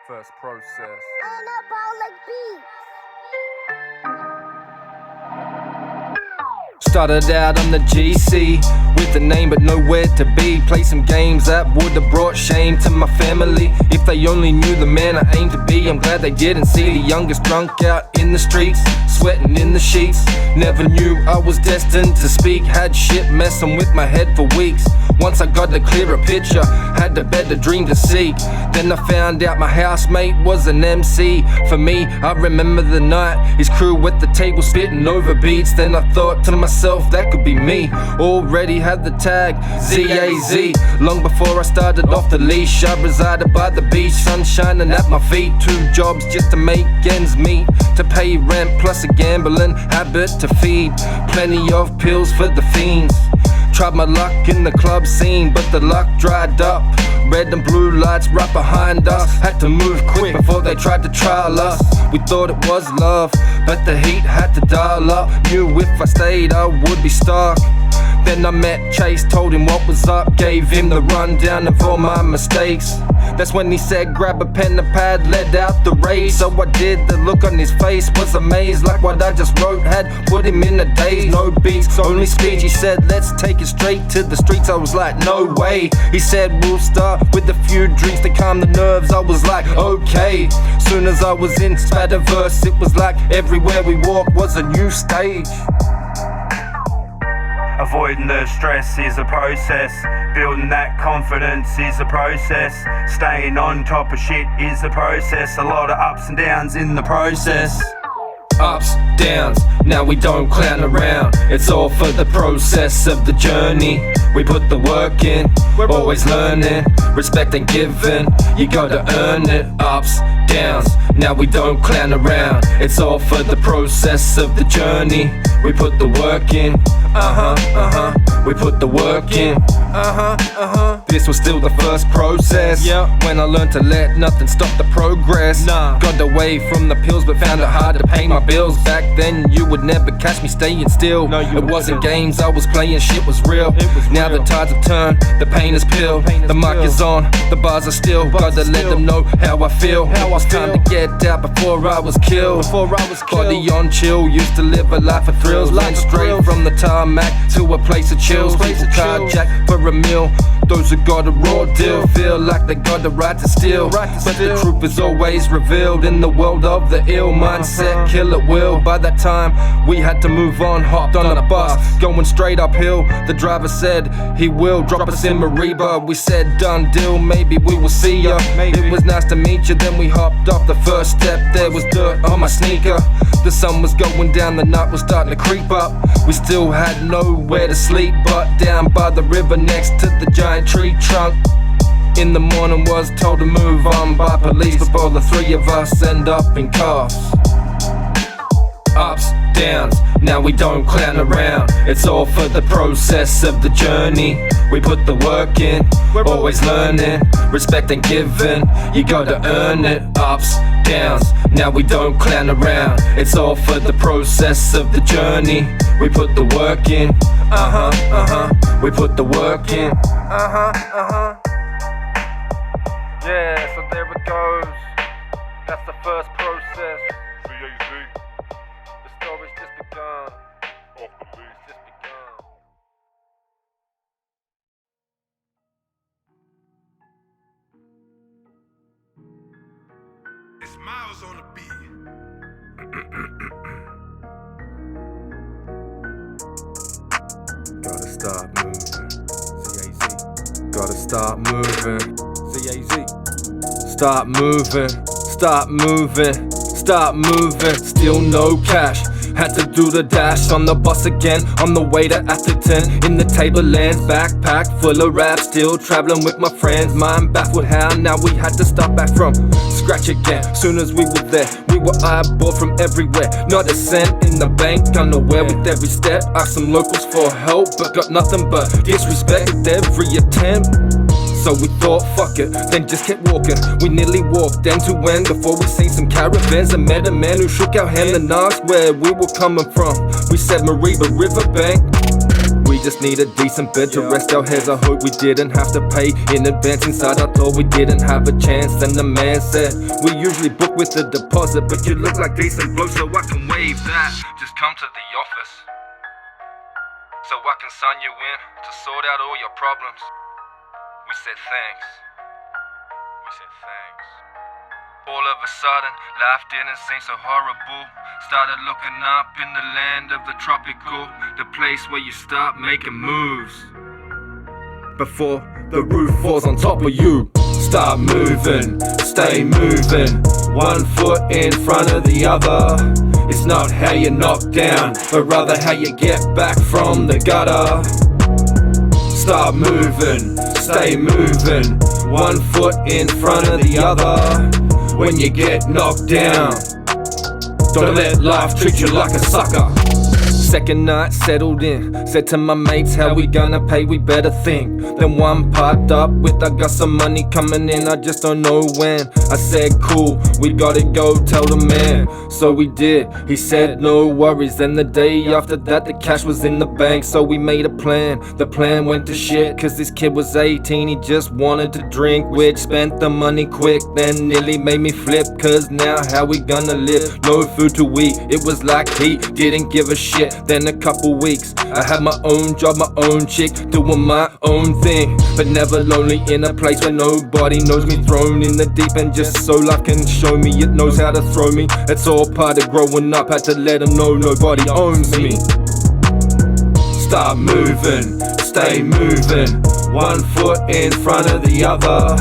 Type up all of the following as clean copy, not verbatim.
First process. Started out on the GC with a name but nowhere to be. Play some games that would have brought shame to my family. If they only knew the man I aimed to be. I'm glad they didn't see the youngest drunk out in the streets, sweating in the sheets. Never knew I was destined to speak. Had shit messing with my head for weeks. Once I got the clearer picture, had a better dream to see. Then I found out my housemate was an MC. For me, I remember the night, his crew at the table spitting over beats. Then I thought to myself, that could be me. Already had the tag Z.A.Z. Long before I started off the leash, I resided by the beach, sun shining at my feet. 2 jobs just to make ends meet, to pay rent plus a gambling habit to feed. Plenty of pills for the fiends. Tried my luck in the club scene, but the luck dried up. Red and blue lights right behind us. Had to move quick before they tried to trial us. We thought it was love, but the heat had to dial up. Knew if I stayed I would be stuck. Then I met Chase, told him what was up, gave him the rundown of all my mistakes. That's when he said grab a pen and pad, let out the rage. So I did, the look on his face was amazed. Like what I just wrote had put him in a daze. No beats, only speech. He said let's take it straight to the streets. I was like no way. He said we'll start with a few drinks to calm the nerves. I was like okay. Soon as I was in Spatterverse, it was like everywhere we walked was a new stage. Avoiding the stress is a process. Building that confidence is a process. Staying on top of shit is a process. A lot of ups and downs in the process. Ups, downs, now we don't clown around. It's all for the process of the journey. We put the work in, we're always learning. Respect and giving, you gotta earn it. Ups, downs, now we don't clown around. It's all for the process of the journey. We put the work in, we put the work in, This was still the first process, when I learned to let nothing stop the progress. Got away from the pills but found it hard to pay my bills. Back then you would never catch me staying still. It wasn't games I was playing, shit was real. Now the tides have turned, the pain is peeled. The mic is on, the bars are still. Gotta let them know how I feel. It was time to get out before I was killed. Body on chill, used to live a life of thrills. Went straight from the tarmac to a place of chills. People carjack for a meal, those who got a raw deal feel like they got the right to steal. But the truth is always revealed in the world of the ill. Mindset, kill at will. By that time we had to move on, hopped on a bus going straight uphill. The driver said he will drop us in Mariba. We said done deal, maybe we will see ya. It was nice to meet you, then we hopped off the first step. There was dirt on my sneaker. The sun was going down, the night was starting to creep up. We still had nowhere to sleep but down by the river next to the giant tree trunk. In the morning was told to move on by police before the 3 of us end up in cuffs. Ups, downs, now we don't clown around. It's all for the process of the journey. We put the work in, we're always learning. Respect and giving, you gotta earn it. Ups, downs, now we don't clown around. It's all for the process of the journey. We put the work in, we put the work in, Yeah, so there it goes. That's the first process. Z.A.Z. The story's just begun. Off the leash. Just begun. It's Miles on the beat. Gotta start moving. Z.A.Z. Gotta start moving. Z.A.Z. Start moving. Start moving. Start moving. Still no cash. Had to do the dash on the bus again, on the way to Atherton. In the Tablelands, backpack full of rap, still traveling with my friends. Mind baffled how now we had to start back from scratch again. Soon as we were there, we were eyeballed from everywhere. Not a cent in the bank, unaware with every step. Asked some locals for help, but got nothing but disrespect with every attempt. So we thought fuck it, then just kept walking. We nearly walked end to end before we seen some caravans and met a man who shook our hand and asked where we were coming from. We said Mariba Riverbank. We We just need a decent bed to rest our heads. I hope we didn't have to pay in advance. Inside I thought we didn't have a chance, and the man said we usually book with a deposit, but you look like decent bloke, so I can waive that. Just come to the office so I can sign you in to sort out all your problems. We said thanks. We said thanks. All of a sudden, life didn't seem so horrible. Started looking up in the land of the tropical, the place where you start making moves before the roof falls on top of you. Start moving, stay moving, one foot in front of the other. It's not how you knock down, but rather how you get back from the gutter. Start moving, stay moving, one foot in front of the other. When you get knocked down, don't let life treat you like a sucker. Second night settled in, said to my mates, how we gonna pay, we better think. Then one popped up with, I got some money coming in, I just don't know when. I said cool, we gotta go tell the man. So we did, he said no worries. Then the day after that the cash was in the bank, so we made a plan. The plan went to shit, cause this kid was 18, he just wanted to drink. Which spent the money quick, then nearly made me flip. Cause now how we gonna live? No food to eat, it was like he didn't give a shit. Then a couple weeks, I had my own job, my own chick, doing my own thing, but never lonely in a place where nobody knows me. Thrown in the deep end just so life can show me it knows how to throw me. It's all part of growing up, had to let them know nobody owns me. Start moving, stay moving, one foot in front of the other.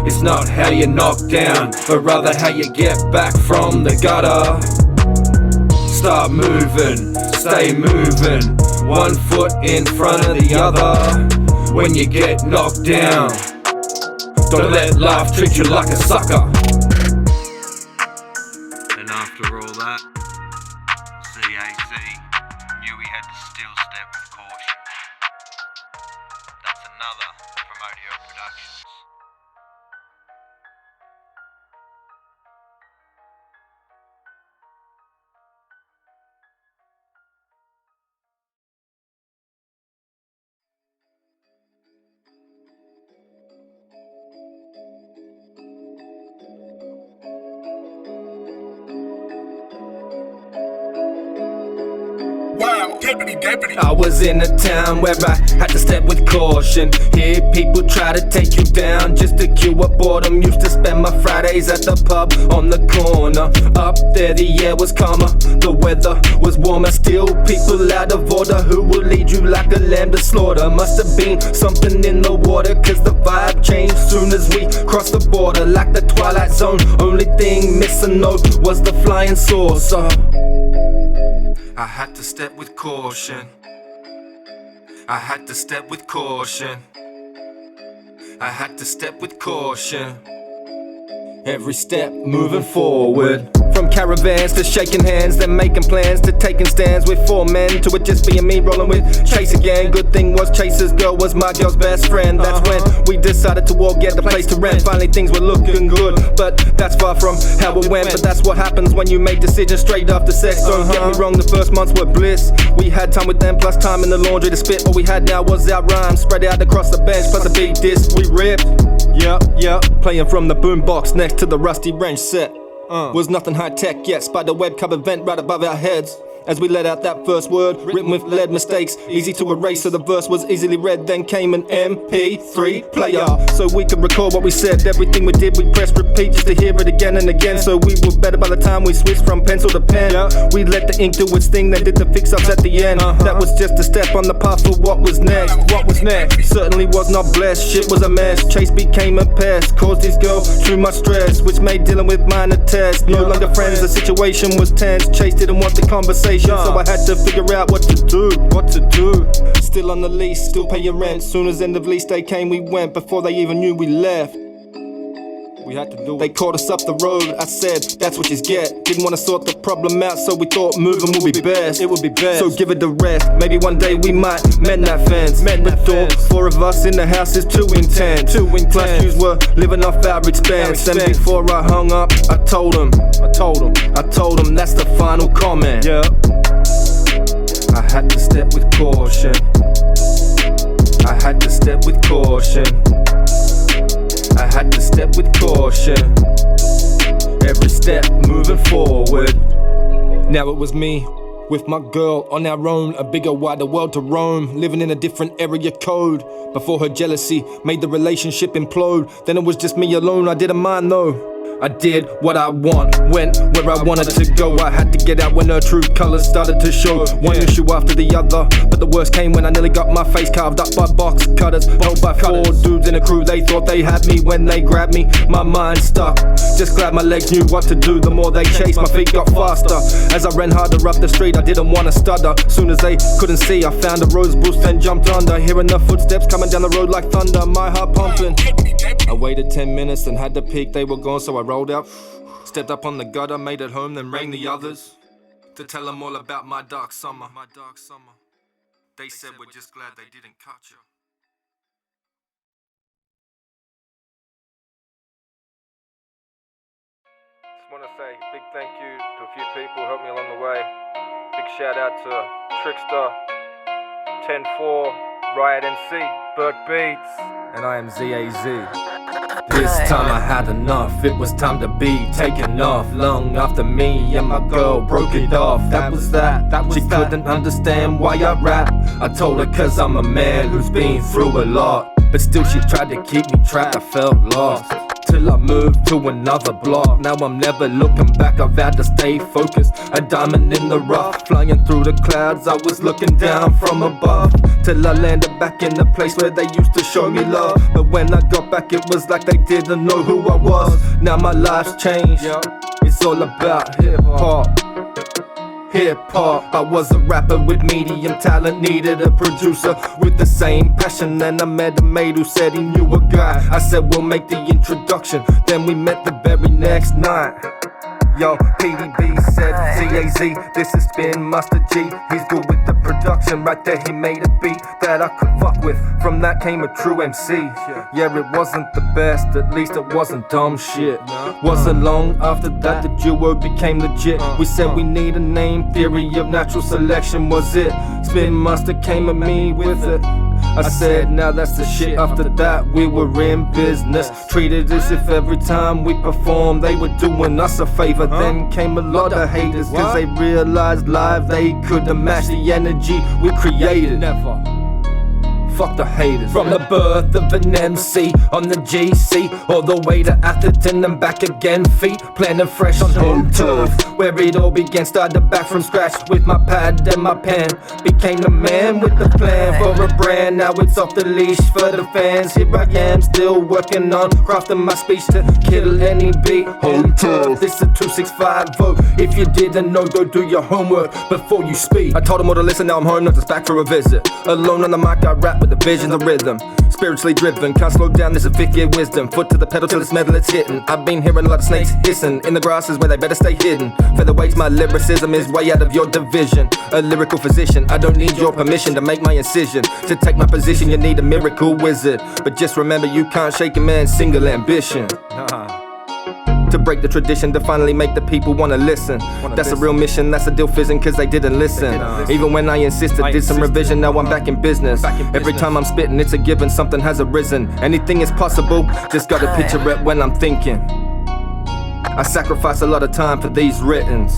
It's not how you knock down, but rather how you get back from the gutter. Start moving, stay moving, one foot in front of the other. When you get knocked down, don't let life treat you like a sucker. And after all that, Z.A.Z knew he had to still step with caution. That's another Promodio Productions. Wow, deputy. I was in a town where I had to step with caution. Hear people try to take you down just to cure up boredom. Used to spend my Fridays at the pub on the corner. Up there the air was calmer, the weather was warmer. Still people out of order who will lead you like a lamb to slaughter. Must have been something in the water, cause the vibe changed soon as we crossed the border. Like the Twilight Zone, only thing missing though was the flying saucer. I had to step with caution. I had to step with caution. I had to step with caution. Every step moving forward. From caravans to shaking hands, then making plans to taking stands with 4 men, to it just being me rolling with Chase again. Good thing was Chase's girl was my girl's best friend. That's when we decided to all get a place to rent. Finally things were looking good, but that's far from how it went. But that's what happens when you make decisions straight after sex. Don't get me wrong, the first months were bliss. We had time with them, plus time in the laundry to spit. All we had now was our rhymes spread out across the bench, plus a beat disc we ripped. Yep, playing from the boombox next to the rusty wrench set. Was nothing high tech yet, spider web cover vent right above our heads. As we let out that first word, written with lead mistakes, easy to erase, so the verse was easily read. Then came an MP3 player, so we could record what we said. Everything we did, we pressed repeat just to hear it again and again. So we were better by the time we switched from pencil to pen. We let the ink do its thing, then did the fix-ups at the end. That was just a step on the path for what was next. What was next? Certainly was not blessed, shit was a mess. Chase became a pest, caused his girl too much stress, which made dealing with minor tests no longer friends. The situation was tense, Chase didn't want the conversation, so I had to figure out what to do. Still on the lease, still paying rent. Soon as end of lease day came, we went. Before they even knew we left, we had to do it. They called us up the road, I said, that's what you get. Didn't want to sort the problem out, so we thought moving would be best. It would be best, so give it a rest. Maybe one day we might mend that fence. But thought 4 of us in the house is too intense. Plus yous were living off our expense. And before I hung up, I told him that's the final comment. I had to step with caution. I had to step with caution. I had to step with caution. Every step moving forward. Now it was me with my girl on our own, a bigger, wider world to roam, living in a different area code. Before her jealousy made the relationship implode, then it was just me alone, I didn't mind though. I did what I want, went where I wanted to go. I had to get out when her true colours started to show. One issue after the other, but the worst came when I nearly got my face carved up by box cutters. Held by four dudes in a crew, they thought they had me. When they grabbed me, my mind stuck. Just glad my legs knew what to do. The more they chased, my feet got faster. As I ran harder up the street, I didn't want to stutter. Soon as they couldn't see, I found a rose bush, then jumped under. Hearing the footsteps coming down the road like thunder, my heart pumping. I waited 10 minutes and had to peek, they were gone, so I rolled out. Stepped up on the gutter, made it home, then rang the others to tell them all about my dark summer. They said we're just glad they didn't cut you. Just want to say a big thank you to a few people who helped me along the way. Big shout out to Trickster, 10-4, Riot MC, Burke Beats, and I am Z.A.Z. This time I had enough, it was time to be taken off. Long after me and my girl broke it off. That was that. She couldn't understand why I rap. I told her cause I'm a man who's been through a lot, but still she tried to keep me trapped, I felt lost. Till I moved to another block. Now I'm never looking back, I've had to stay focused. A diamond in the rough, flying through the clouds, I was looking down from above. Till I landed back in the place where they used to show me love. But when I got back it was like they didn't know who I was. Now my life's changed, it's all about hip-hop. Hip-hop, I was a rapper with medium talent, needed a producer with the same passion. And I met a mate who said he knew a guy. I said we'll make the introduction, then we met the very next night. Yo, PDB said Z.A.Z, this is Spin Master G. He's good with the production, right there he made a beat that I could fuck with. From that came a true MC. Yeah, it wasn't the best, at least it wasn't dumb shit. Wasn't long after that the duo became legit. We said we need a name, theory of natural selection was it. Spin Master came at me with it. I said, now that's the shit. After that, we were in business, treated as if every time we performed, they were doing us a favor. Then came a lot of haters, cause they realized live they couldn't match the energy we created. Never. Fuck the haters. From the birth of an MC on the GC, all the way to Atherton and back again. Feet planted fresh on home turf, where it all began. Started back from scratch with my pad and my pen. Became the man with the plan for a brand. Now it's off the leash for the fans. Here I am still working on crafting my speech to kill any beat. Home turf, this a 265 vote. If you didn't know, go do your homework before you speak. I told them all to listen, now I'm home, not just back for a visit. Alone on the mic I rap with the vision, the rhythm, spiritually driven, can't slow down, this is fifth gear wisdom. Foot to the pedal till it's metal, it's hitting. I've been hearing a lot of snakes hissing in the grasses where they better stay hidden. Featherweights, my lyricism is way out of your division. A lyrical physician, I don't need your permission to make my incision. To take my position, you need a miracle wizard. But just remember, you can't shake a man's single ambition. To break the tradition, to finally make the people wanna listen. That's a real mission, that's a deal fizzing, cause they didn't listen. Even when I insisted, did some revision, now I'm back in business. Every time I'm spitting, it's a given, something has arisen. Anything is possible, just gotta picture it when I'm thinking. I sacrifice a lot of time for these writtens,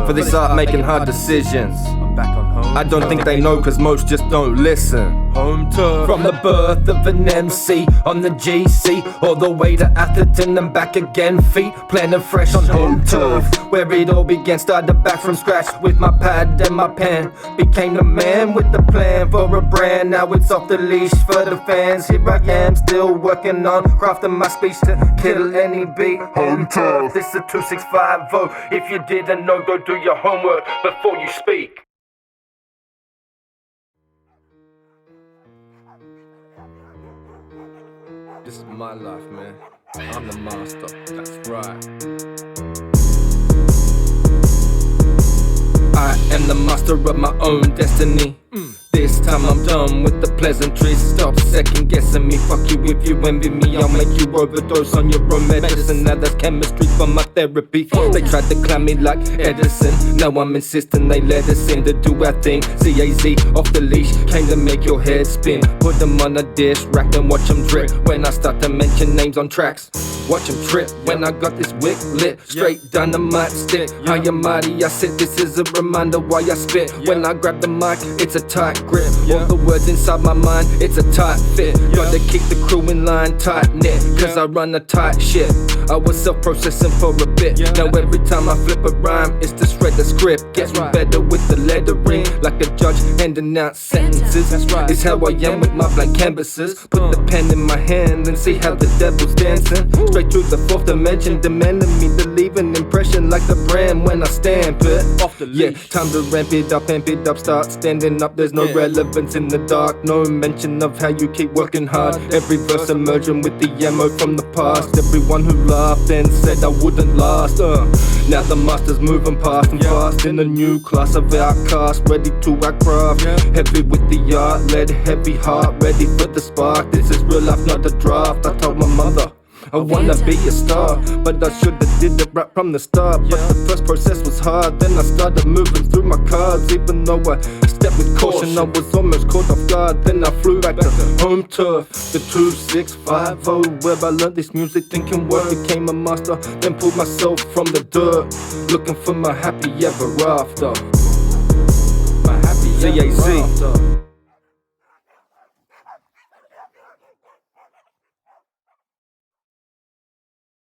for this art making hard decisions. I don't think they know cause most just don't listen. From the birth of an MC on the GC, all the way to Atherton and back again. Feet planted fresh on home turf, where it all began. Started back from scratch with my pad and my pen. Became the man with the plan for a brand. Now it's off the leash for the fans. Here I am still working on crafting my speech to kill any beat. Home turf, this a 265 vote. If you didn't know, go do your homework before you speak. This is my life, man. I'm the master, that's right. I am the master of my own destiny. This this time I'm done with the pleasantries. Stop second guessing me, fuck you if you envy me. I'll make you overdose on your own medicine. Now that's chemistry for my therapy. They tried to climb me like Edison. Now I'm insisting they let us in to do our thing. Z.A.Z off the leash, came to make your head spin. Put them on a dish rack and watch them drip. When I start to mention names on tracks, watch them trip. When I got this wick lit, straight dynamite stick. I am mighty, I said this is a reminder why I spit. When I grab the mic, it's a tight grip. All the words inside my mind, it's a tight fit. Gotta keep the crew in line, tight knit, cause I run a tight ship. I was self-processing for a bit. Now every time I flip a rhyme, it's to shred the script. Getting better with the lettering, like a judge handing out sentences. It's how I am with my blank canvases. Put the pen in my hand and see how the devil's dancing. Straight through the fourth dimension, demanding me to leave an impression like the brand when I stamp it. Off the leash. Time to ramp it up, start standing up. There's no relevance in the dark, no mention of how you keep working hard. Every verse emerging with the ammo from the past. Everyone who laughed and said I wouldn't last. Now the master's moving past and fast in a new class of outcasts, ready to our craft. Heavy with the art, led heavy heart, ready for the spark. This is real life, not a draft. I told my mother I wanna be a star, but I should've did it right from the start. But the first process was hard, then I started moving through my cards. Even though I stepped with caution, I was almost caught off guard. Then I flew back to home turf, the 2650, where I learned this music, thinking work. Became a master, then pulled myself from the dirt, looking for my happy ever after. My happy Z.A.Z.